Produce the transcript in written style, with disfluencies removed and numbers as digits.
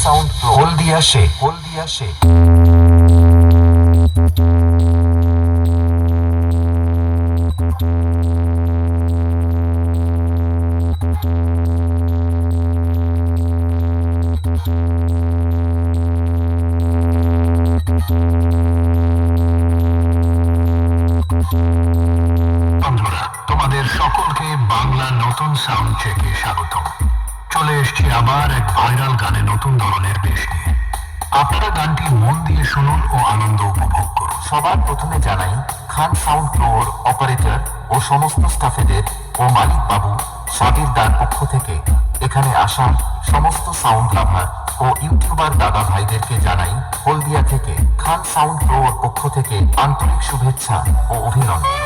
Sound হলদিয়া সে বন্ধুরা, তোমাদের সকলকে বাংলা নতুন সাউন্ড চেকে স্বাগতম। চলে এসেছি আবার এক ভাইরাল গানে নতুন ধরনের বেশ নিয়ে। আপনারা গানটি মন দিয়ে শুনুন ও আনন্দ উপভোগ করুন। সবার প্রথমে জানাই খান সাউন্ড ফ্লোর অপারেটর ও সমস্ত স্টাফেদের ও মালিক বাবু সাবিরদার পক্ষ থেকে এখানে আসা সমস্ত সাউন্ড লাভার ও ইউটিউবার দাদা ভাইদেরকে জানাই হলদিয়া থেকে খান সাউন্ড ফ্লোর পক্ষ থেকে আন্তরিক শুভেচ্ছা ও অভিনন্দন।